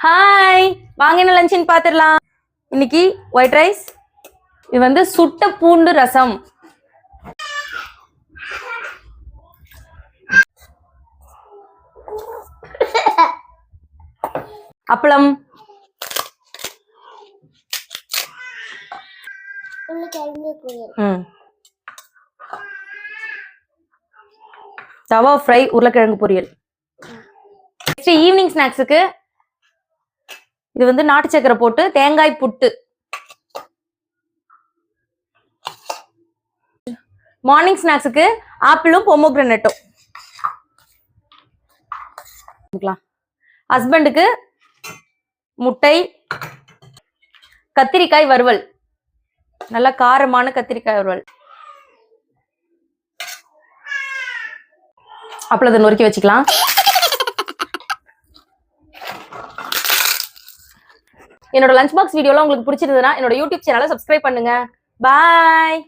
Hi, வாங்க என்ன லஞ்சுன்னு பார்த்துடலாம். இன்னைக்கு ஒயிட் ரைஸ், இது வந்து சுட்ட பூண்டு ரசம், அப்பளம், தவா ஃப்ரை, உருளைக்கிழங்கு பொரியல். நெக்ஸ்ட் ஈவினிங் ஸ்நாக்ஸுக்கு இது வந்து நாட்டு சக்கரை போட்டு தேங்காய் புட்டு. மார்னிங் ஸ்நாக்ஸுக்கு ஆப்பிளும் பொமோகிரானேட்டும். ஹஸ்பண்டுக்கு முட்டை, கத்திரிக்காய் வறுவல், நல்ல காரமான கத்திரிக்காய் வறுவல். அப்பளத்தை நொறுக்கி வச்சுக்கலாம். என்னோட லஞ்ச் பாக்ஸ் வீடியோலாம் உங்களுக்கு பிடிச்சிருந்ததுன்னா என்னோட யூடியூப் சேனலை சப்ஸ்கிரைப் பண்ணுங்க. பாய்.